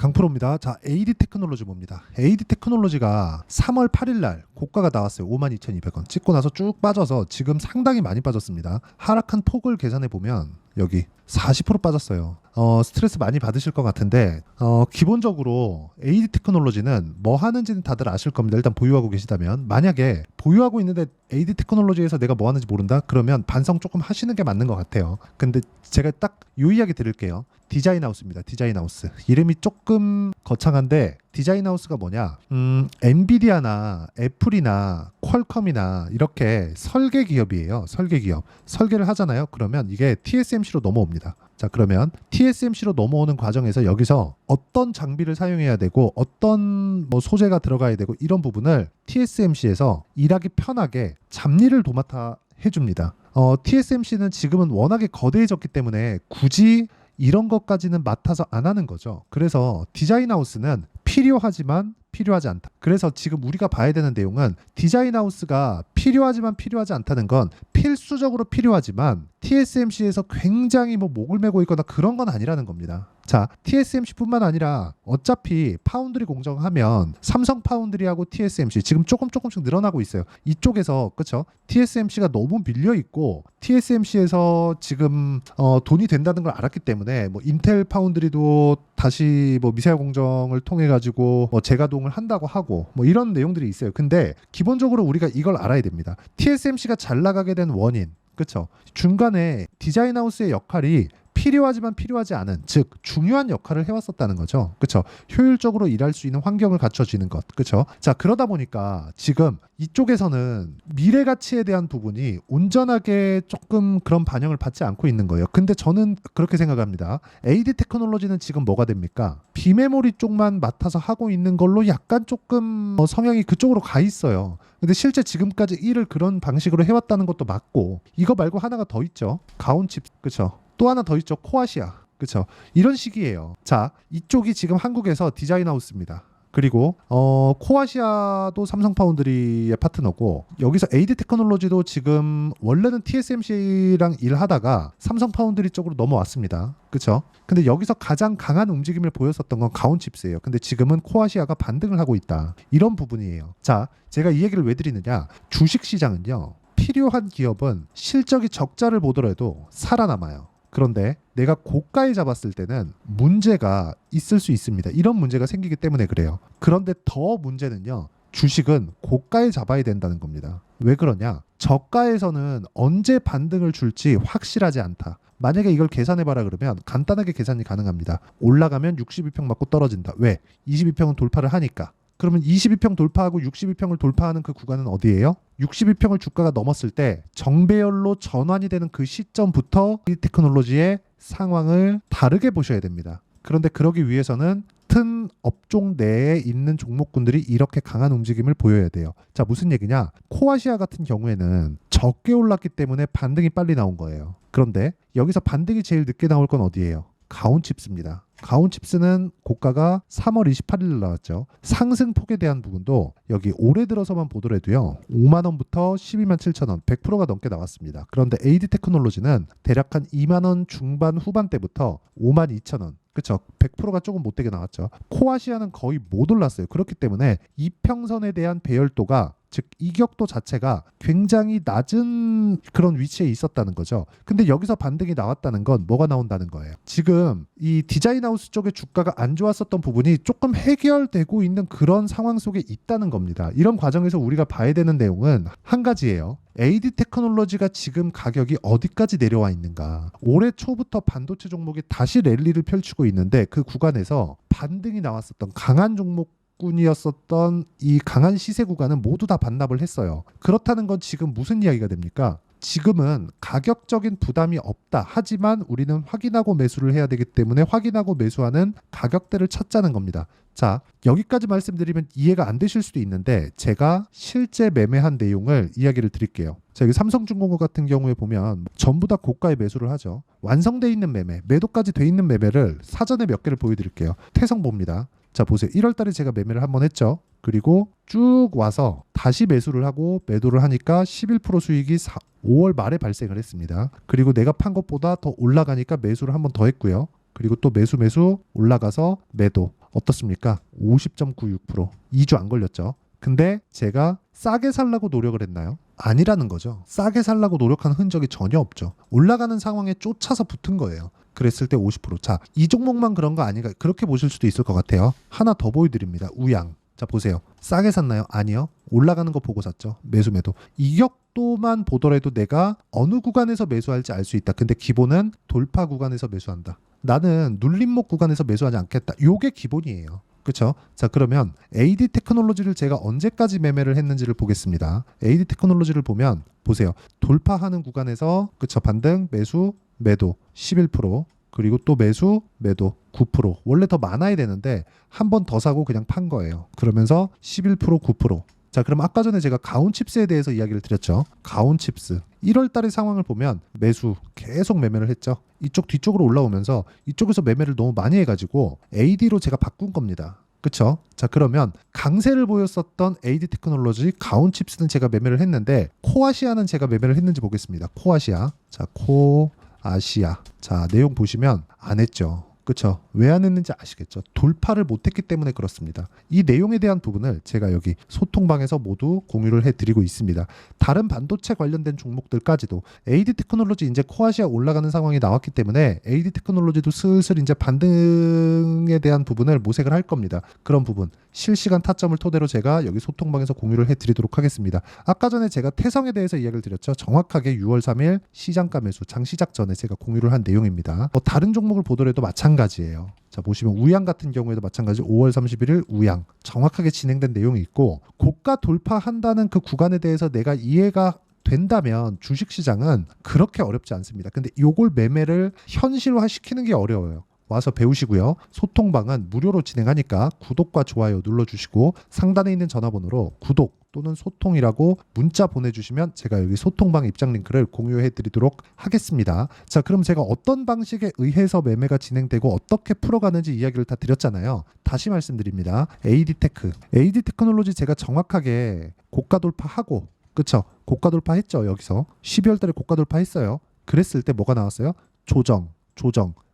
강프로입니다. 자, AD 테크놀로지 뭡니다. AD 테크놀로지가 3월 8일 날 고가가 나왔어요. 52,200원. 찍고 나서 쭉 빠져서 지금 상당히 많이 빠졌습니다. 하락한 폭을 계산해 보면 여기 40% 빠졌어요. 스트레스 많이 받으실 것 같은데 기본적으로 AD 테크놀로지는 뭐 하는지는 다들 아실 겁니다. 일단 보유하고 계시다면, 만약에 보유하고 있는데 AD 테크놀로지에서 내가 뭐 하는지 모른다? 그러면 반성 조금 하시는 게 맞는 것 같아요. 근데 제가 딱 요 이야기 드릴게요. 디자인하우스입니다. 디자인하우스. 이름이 조금 거창한데 디자인하우스가 뭐냐? 엔비디아나 애플이나 퀄컴이나 이렇게 설계 기업이에요. 설계 기업. 설계를 하잖아요. 그러면 이게 TSMC로 넘어옵니다. 자, 그러면 TSMC로 넘어오는 과정에서 여기서 어떤 장비를 사용해야 되고 어떤 뭐 소재가 들어가야 되고 이런 부분을 TSMC에서 일하기 편하게 잡일을 도맡아 해줍니다. TSMC는 지금은 워낙에 거대해졌기 때문에 굳이 이런 것까지는 맡아서 안 하는 거죠. 그래서 디자인하우스는 필요하지만 필요하지 않다. 그래서 지금 우리가 봐야 되는 내용은 디자인하우스가 필요하지만 필요하지 않다는 건 필수적으로 필요하지만 TSMC에서 굉장히 뭐 목을 메고 있거나 그런 건 아니라는 겁니다. 자, TSMC뿐만 아니라 어차피 파운드리 공정하면 삼성 파운드리하고 TSMC 지금 조금씩 늘어나고 있어요. 이쪽에서 그렇죠? TSMC가 너무 밀려 있고 TSMC에서 지금 돈이 된다는 걸 알았기 때문에 뭐 인텔 파운드리도 다시 뭐 미사일 공정을 통해 가지고 뭐 재가동을 한다고 하고 뭐 이런 내용들이 있어요. 근데 기본적으로 우리가 이걸 알아야 됩니다. TSMC가 잘 나가게 된 원인, 그렇죠? 중간에 디자인하우스의 역할이 필요하지만 필요하지 않은, 즉 중요한 역할을 해왔었다는 거죠. 그렇죠? 효율적으로 일할 수 있는 환경을 갖춰주는 것. 그렇죠? 자, 그러다 보니까 지금 이쪽에서는 미래 가치에 대한 부분이 온전하게 조금 그런 반영을 받지 않고 있는 거예요. 근데 저는 그렇게 생각합니다. AD 테크놀로지는 지금 뭐가 됩니까? 비메모리 쪽만 맡아서 하고 있는 걸로 약간 조금 성향이 그쪽으로 가 있어요. 근데 실제 지금까지 일을 그런 방식으로 해왔다는 것도 맞고, 이거 말고 하나가 더 있죠. 가온칩. 그렇죠? 또 하나 더 있죠. 코아시아. 그렇죠? 이런 식이에요. 자, 이쪽이 지금 한국에서 디자인하우스입니다. 그리고 코아시아도 삼성 파운드리의 파트너고, 여기서 AD 테크놀로지도 지금 원래는 TSMC랑 일하다가 삼성 파운드리 쪽으로 넘어왔습니다. 그렇죠? 근데 여기서 가장 강한 움직임을 보였었던 건 가온칩스예요. 근데 지금은 코아시아가 반등을 하고 있다. 이런 부분이에요. 자, 제가 이 얘기를 왜 드리느냐? 주식시장은요, 필요한 기업은 실적이 적자를 보더라도 살아남아요. 그런데 내가 고가에 잡았을 때는 문제가 있을 수 있습니다. 이런 문제가 생기기 때문에 그래요. 그런데 더 문제는요, 주식은 고가에 잡아야 된다는 겁니다. 왜 그러냐? 저가에서는 언제 반등을 줄지 확실하지 않다. 만약에 이걸 계산해봐라 그러면 간단하게 계산이 가능합니다. 올라가면 62평 맞고 떨어진다. 왜? 22평은 돌파를 하니까. 그러면 22평 돌파하고 62평을 돌파하는 그 구간은 어디예요? 62평을 주가가 넘었을 때 정배열로 전환이 되는 그 시점부터 이 테크놀로지의 상황을 다르게 보셔야 됩니다. 그런데 그러기 위해서는 같은 업종 내에 있는 종목군들이 이렇게 강한 움직임을 보여야 돼요. 자, 무슨 얘기냐? 코아시아 같은 경우에는 적게 올랐기 때문에 반등이 빨리 나온 거예요. 그런데 여기서 반등이 제일 늦게 나올 건 어디예요? 가온칩스입니다. 가온칩스는 고가가 3월 28일 나왔죠. 상승폭에 대한 부분도 여기 올해 들어서만 보더라도요, 5만 원부터 12만 7천 원, 100%가 넘게 나왔습니다. 그런데 AD 테크놀로지는 대략 한 2만 원 중반 후반대부터 5만 2천 원, 그렇죠? 100%가 조금 못되게 나왔죠. 코아시아는 거의 못 올랐어요. 그렇기 때문에 이평선에 대한 배열도가, 즉 이격도 자체가 굉장히 낮은 그런 위치에 있었다는 거죠. 근데 여기서 반등이 나왔다는 건 뭐가 나온다는 거예요? 지금 이 디자인하우스 쪽의 주가가 안 좋았었던 부분이 조금 해결되고 있는 그런 상황 속에 있다는 겁니다. 이런 과정에서 우리가 봐야 되는 내용은 한 가지예요. AD 테크놀로지가 지금 가격이 어디까지 내려와 있는가? 올해 초부터 반도체 종목이 다시 랠리를 펼치고 있는데 그 구간에서 반등이 나왔었던 강한 종목군이었었던 이 강한 시세 구간은 모두 다 반납을 했어요. 그렇다는 건 지금 무슨 이야기가 됩니까? 지금은 가격적인 부담이 없다. 하지만 우리는 확인하고 매수를 해야 되기 때문에 확인하고 매수하는 가격대를 찾자는 겁니다. 자, 여기까지 말씀드리면 이해가 안 되실 수도 있는데 제가 실제 매매한 내용을 이야기를 드릴게요. 자, 여기 삼성중공업 같은 경우에 보면 전부 다 고가에 매수를 하죠. 완성돼 있는 매매, 매도까지 돼 있는 매매를 사전에 몇 개를 보여드릴게요. 태성 봅니다. 자, 보세요. 1월 달에 제가 매매를 한번 했죠. 그리고 쭉 와서 다시 매수를 하고 매도를 하니까 11% 수익이 5월 말에 발생을 했습니다. 그리고 내가 판 것보다 더 올라가니까 매수를 한번 더 했고요. 그리고 또 매수 올라가서 매도. 어떻습니까? 50.96%. 2주 안 걸렸죠. 근데 제가 싸게 살라고 노력을 했나요? 아니라는 거죠. 싸게 살라고 노력한 흔적이 전혀 없죠. 올라가는 상황에 쫓아서 붙은 거예요. 그랬을 때 50%. 자, 이 종목만 그런 거 아닌가? 그렇게 보실 수도 있을 것 같아요. 하나 더 보여드립니다. 우양. 자, 보세요. 싸게 샀나요? 아니요. 올라가는 거 보고 샀죠. 매수 매도. 이격도만 보더라도 내가 어느 구간에서 매수할지 알 수 있다. 근데 기본은 돌파 구간에서 매수한다. 나는 눌림목 구간에서 매수하지 않겠다. 요게 기본이에요. 그렇죠? 자, 그러면 AD 테크놀로지를 제가 언제까지 매매를 했는지를 보겠습니다. AD 테크놀로지를 보면 보세요. 돌파하는 구간에서 그쵸? 반등, 매수, 매도 11%, 그리고 또 매수, 매도 9%. 원래 더 많아야 되는데 한 번 더 사고 그냥 판 거예요. 그러면서 11%, 9%. 자, 그럼 아까 전에 제가 가온칩스에 대해서 이야기를 드렸죠. 가온칩스 1월 달의 상황을 보면 매수 계속 매매를 했죠. 이쪽 뒤쪽으로 올라오면서 이쪽에서 매매를 너무 많이 해가지고 AD로 제가 바꾼 겁니다. 그쵸? 자, 그러면 강세를 보였었던 AD 테크놀로지 가온칩스는 제가 매매를 했는데 코아시아는 제가 매매를 했는지 보겠습니다. 코아시아. 자, 코아시아. 자, 내용 보시면 안 했죠. 그렇죠? 왜 안 했는지 아시겠죠? 돌파를 못했기 때문에 그렇습니다. 이 내용에 대한 부분을 제가 여기 소통방에서 모두 공유를 해드리고 있습니다. 다른 반도체 관련된 종목들까지도 AD 테크놀로지 이제 코아시아 올라가는 상황이 나왔기 때문에 AD 테크놀로지도 슬슬 이제 반등에 대한 부분을 모색을 할 겁니다. 그런 부분 실시간 타점을 토대로 제가 여기 소통방에서 공유를 해드리도록 하겠습니다. 아까 전에 제가 태성에 대해서 이야기를 드렸죠. 정확하게 6월 3일 시장가 매수 장 시작 전에 제가 공유를 한 내용입니다. 다른 종목을 보더라도 마찬가지예요. 자, 보시면 우양 같은 경우에도 마찬가지 5월 31일 우양 정확하게 진행된 내용이 있고 고가 돌파한다는 그 구간에 대해서 내가 이해가 된다면 주식시장은 그렇게 어렵지 않습니다. 근데 요걸 매매를 현실화시키는 게 어려워요. 와서 배우시고요. 소통방은 무료로 진행하니까 구독과 좋아요 눌러주시고 상단에 있는 전화번호로 구독 또는 소통이라고 문자 보내주시면 제가 여기 소통방 입장 링크를 공유해 드리도록 하겠습니다. 자, 그럼 제가 어떤 방식에 의해서 매매가 진행되고 어떻게 풀어가는지 이야기를 다 드렸잖아요. 다시 말씀드립니다. AD테크, AD테크놀로지 제가 정확하게 고가 돌파하고 그쵸? 고가 돌파했죠. 여기서 12월 달에 고가 돌파했어요. 그랬을 때 뭐가 나왔어요? 조정.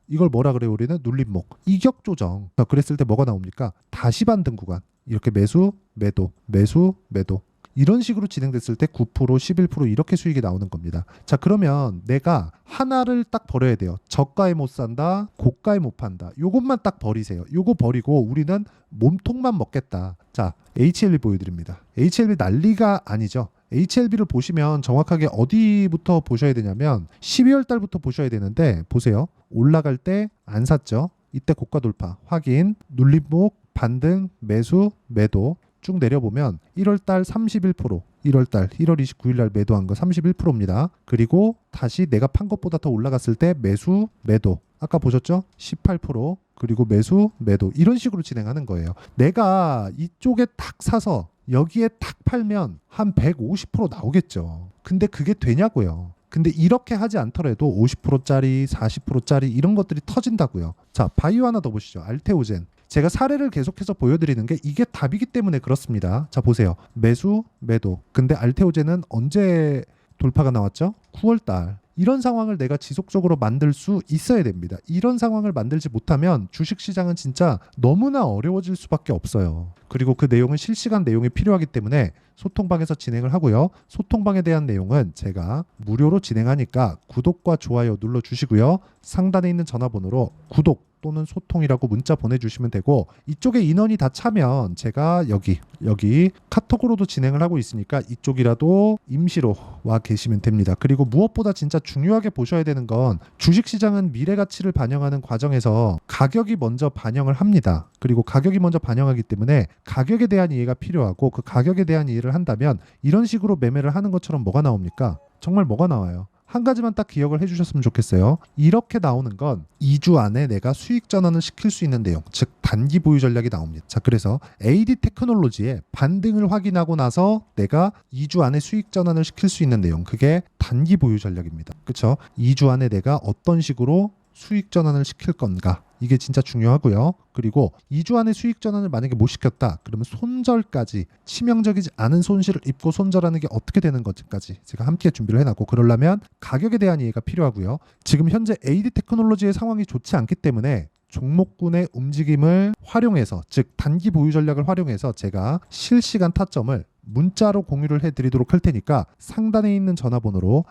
이걸 뭐라 그래요? 우리는 눌림목, 이격 조정. 그랬을 때 뭐가 나옵니까? 다시 반등 구간. 이렇게 매수, 매도, 매수, 매도. 이런 식으로 진행됐을 때 9%, 11% 이렇게 수익이 나오는 겁니다. 자, 그러면 내가 하나를 딱 버려야 돼요. 저가에 못 산다, 고가에 못 판다. 요것만 딱 버리세요. 요거 버리고 우리는 몸통만 먹겠다. 자, HLB 보여드립니다. HLB 난리가 아니죠. HLB를 보시면 정확하게 어디부터 보셔야 되냐면 12월 달부터 보셔야 되는데 보세요. 올라갈 때 안 샀죠. 이때 고가 돌파 확인, 눌림목, 반등, 매수, 매도 쭉 내려보면 1월 달 31%, 1월 달 1월 29일 날 매도한 거 31%입니다. 그리고 다시 내가 판 것보다 더 올라갔을 때 매수, 매도. 아까 보셨죠? 18%, 그리고 매수, 매도. 이런 식으로 진행하는 거예요. 내가 이쪽에 탁 사서 여기에 탁 팔면 한 150% 나오겠죠. 근데 그게 되냐고요. 근데 이렇게 하지 않더라도 50%짜리, 40%짜리 이런 것들이 터진다고요. 자, 바이오 하나 더 보시죠. 알테오젠. 제가 사례를 계속해서 보여드리는 게 이게 답이기 때문에 그렇습니다. 자, 보세요. 매수, 매도. 근데 알테오젠은 언제 돌파가 나왔죠? 9월 달. 이런 상황을 내가 지속적으로 만들 수 있어야 됩니다. 이런 상황을 만들지 못하면 주식시장은 진짜 너무나 어려워질 수밖에 없어요. 그리고 그 내용은 실시간 내용이 필요하기 때문에 소통방에서 진행을 하고요. 소통방에 대한 내용은 제가 무료로 진행하니까 구독과 좋아요 눌러주시고요. 상단에 있는 전화번호로 구독 또는 소통이라고 문자 보내주시면 되고 이쪽에 인원이 다 차면 제가 여기 카톡으로도 진행을 하고 있으니까 이쪽이라도 임시로 와 계시면 됩니다. 그리고 무엇보다 진짜 중요하게 보셔야 되는 건 주식시장은 미래 가치를 반영하는 과정에서 가격이 먼저 반영을 합니다. 그리고 가격이 먼저 반영하기 때문에 가격에 대한 이해가 필요하고 그 가격에 대한 이해를 한다면 이런 식으로 매매를 하는 것처럼 뭐가 나옵니까? 정말 뭐가 나와요? 한 가지만 딱 기억을 해주셨으면 좋겠어요. 이렇게 나오는 건 2주 안에 내가 수익 전환을 시킬 수 있는 내용, 즉 단기 보유 전략이 나옵니다. 자, 그래서 AD 테크놀로지의 반등을 확인하고 나서 내가 2주 안에 수익 전환을 시킬 수 있는 내용, 그게 단기 보유 전략입니다. 그렇죠? 2주 안에 내가 어떤 식으로 수익 전환을 시킬 건가? 이게 진짜 중요하고요. 그리고 2주 안에 수익 전환을 만약에 못 시켰다. 그러면 손절까지 치명적이지 않은 손실을 입고 손절하는 게 어떻게 되는 것까지 제가 함께 준비를 해놨고 그러려면 가격에 대한 이해가 필요하고요. 지금 현재 AD 테크놀로지의 상황이 좋지 않기 때문에 종목군의 움직임을 활용해서, 즉 단기 보유 전략을 활용해서 제가 실시간 타점을 문자로 공유를 해드리도록 할 테니까 상단에 있는 전화번호로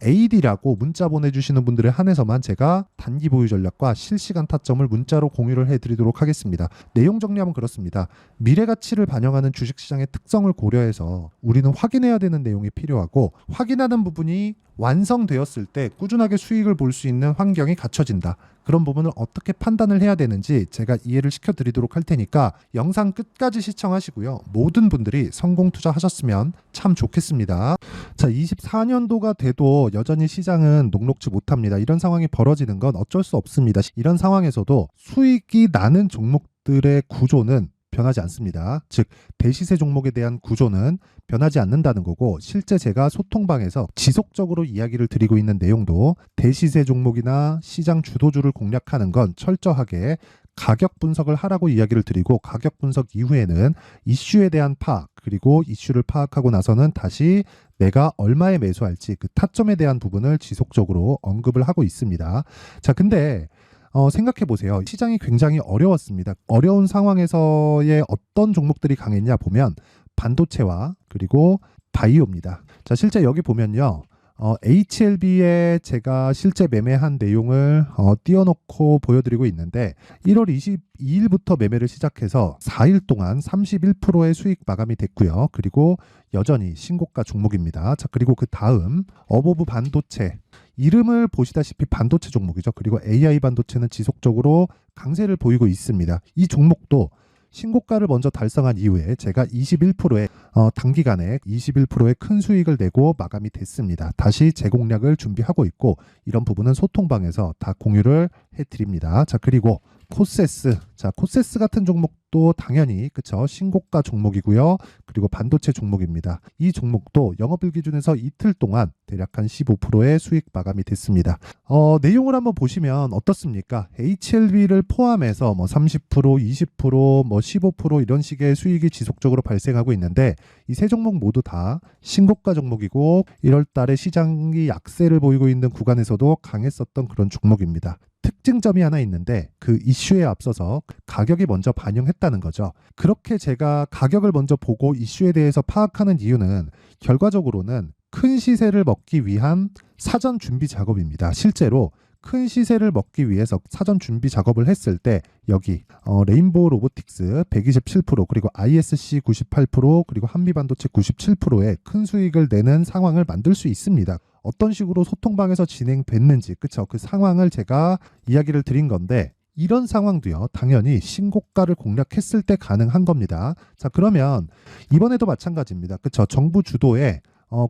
AD라고 문자 보내주시는 분들에 한해서만 제가 단기 보유 전략과 실시간 타점을 문자로 공유를 해드리도록 하겠습니다. 내용 정리하면 그렇습니다. 미래 가치를 반영하는 주식시장의 특성을 고려해서 우리는 확인해야 되는 내용이 필요하고, 확인하는 부분이 완성되었을 때 꾸준하게 수익을 볼 수 있는 환경이 갖춰진다. 그런 부분을 어떻게 판단을 해야 되는지 제가 이해를 시켜드리도록 할 테니까 영상 끝까지 시청하시고요. 모든 분들이 성공 투자하셨으면 참 좋겠습니다. 자, 24년도가 돼도 여전히 시장은 녹록지 못합니다. 이런 상황이 벌어지는 건 어쩔 수 없습니다. 이런 상황에서도 수익이 나는 종목들의 구조는 변하지 않습니다. 즉 대시세 종목에 대한 구조는 변하지 않는다는 거고, 실제 제가 소통방에서 지속적으로 이야기를 드리고 있는 내용도 대시세 종목이나 시장 주도주를 공략하는 건 철저하게 가격 분석을 하라고 이야기를 드리고, 가격 분석 이후에는 이슈에 대한 파악, 그리고 이슈를 파악하고 나서는 다시 내가 얼마에 매수할지 그 타점에 대한 부분을 지속적으로 언급을 하고 있습니다. 자, 근데 생각해 보세요. 시장이 굉장히 어려웠습니다. 어려운 상황에서의 어떤 종목들이 강했냐 보면 반도체와 그리고 바이오입니다. 자, 실제 여기 보면요. HLB에 제가 실제 매매한 내용을 띄워놓고 보여드리고 있는데, 1월 22일부터 매매를 시작해서 4일 동안 31%의 수익 마감이 됐고요. 그리고 여전히 신고가 종목입니다. 자, 그리고 그 다음 어보브 반도체, 이름을 보시다시피 반도체 종목이죠. 그리고 AI 반도체는 지속적으로 강세를 보이고 있습니다. 이 종목도 신고가를 먼저 달성한 이후에 제가 21%의 단기간에 21%의 큰 수익을 내고 마감이 됐습니다. 다시 재공략을 준비하고 있고, 이런 부분은 소통방에서 다 공유를 해드립니다. 자, 그리고 코세스. 자, 코세스 같은 종목도 당연히 그쵸, 신고가 종목이고요. 그리고 반도체 종목입니다. 이 종목도 영업일 기준에서 이틀 동안 대략 한 15%의 수익 마감이 됐습니다. 내용을 한번 보시면 어떻습니까? HLB를 포함해서 30%, 20%, 15% 이런 식의 수익이 지속적으로 발생하고 있는데, 이 세 종목 모두 다 신고가 종목이고 1월 달에 시장이 약세를 보이고 있는 구간에서도 강했었던 그런 종목입니다. 특징점이 하나 있는데, 그 이슈에 앞서서 가격이 먼저 반영했다는 거죠. 그렇게 제가 가격을 먼저 보고 이슈에 대해서 파악하는 이유는 결과적으로는 큰 시세를 먹기 위한 사전 준비 작업입니다. 실제로 큰 시세를 먹기 위해서 사전 준비 작업을 했을 때 여기 레인보우 로보틱스 127%, 그리고 ISC 98%, 그리고 한미반도체 97%의 큰 수익을 내는 상황을 만들 수 있습니다. 어떤 식으로 소통방에서 진행됐는지, 그쵸? 그 상황을 제가 이야기를 드린 건데, 이런 상황도요, 당연히 신고가를 공략했을 때 가능한 겁니다. 자, 그러면 이번에도 마찬가지입니다. 그쵸? 정부 주도의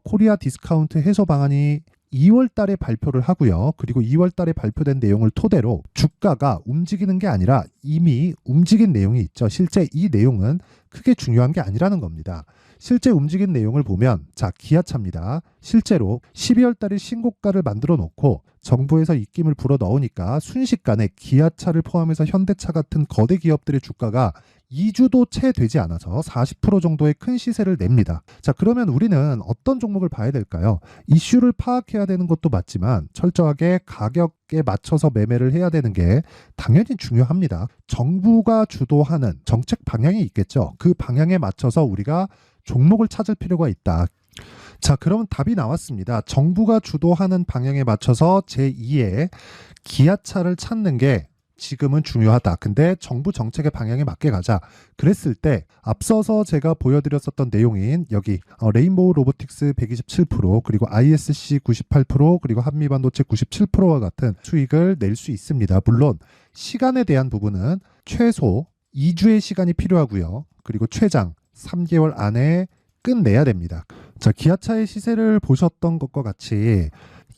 코리아 디스카운트 해소 방안이 2월 달에 발표를 하고요. 그리고 2월 달에 발표된 내용을 토대로 주가가 움직이는 게 아니라 이미 움직인 내용이 있죠. 실제 이 내용은 크게 중요한 게 아니라는 겁니다. 실제 움직인 내용을 보면, 자, 기아차입니다. 실제로 12월 달에 신고가를 만들어 놓고 정부에서 입김을 불어 넣으니까 순식간에 기아차를 포함해서 현대차 같은 거대 기업들의 주가가 2주도 채 되지 않아서 40% 정도의 큰 시세를 냅니다. 자, 그러면 우리는 어떤 종목을 봐야 될까요? 이슈를 파악해야 되는 것도 맞지만 철저하게 가격에 맞춰서 매매를 해야 되는 게 당연히 중요합니다. 정부가 주도하는 정책 방향이 있겠죠. 그 방향에 맞춰서 우리가 종목을 찾을 필요가 있다. 자, 그럼 답이 나왔습니다. 정부가 주도하는 방향에 맞춰서 제2의 기아차를 찾는 게 지금은 중요하다. 근데 정부 정책의 방향에 맞게 가자. 그랬을 때 앞서서 제가 보여드렸었던 내용인 여기 레인보우 로보틱스 127%, 그리고 ISC 98%, 그리고 한미반도체 97%와 같은 수익을 낼 수 있습니다. 물론 시간에 대한 부분은 최소 2주의 시간이 필요하고요. 그리고 최장 3개월 안에 끝내야 됩니다. 자, 기아차의 시세를 보셨던 것과 같이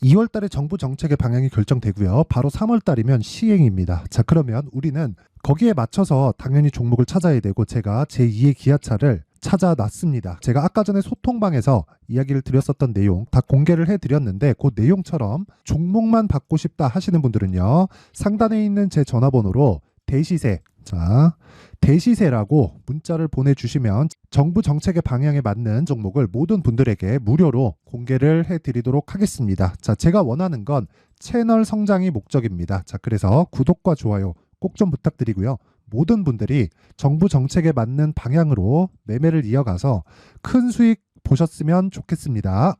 2월 달에 정부 정책의 방향이 결정되고요. 바로 3월 달이면 시행입니다. 자, 그러면 우리는 거기에 맞춰서 당연히 종목을 찾아야 되고, 제가 제2의 기아차를 찾아놨습니다. 제가 아까 전에 소통방에서 이야기를 드렸었던 내용 다 공개를 해드렸는데, 그 내용처럼 종목만 받고 싶다 하시는 분들은요, 상단에 있는 제 전화번호로 대시세, 자, 대시세라고 문자를 보내주시면 정부 정책의 방향에 맞는 종목을 모든 분들에게 무료로 공개를 해드리도록 하겠습니다. 자, 제가 원하는 건 채널 성장이 목적입니다. 자, 그래서 구독과 좋아요 꼭 좀 부탁드리고요. 모든 분들이 정부 정책에 맞는 방향으로 매매를 이어가서 큰 수익 보셨으면 좋겠습니다.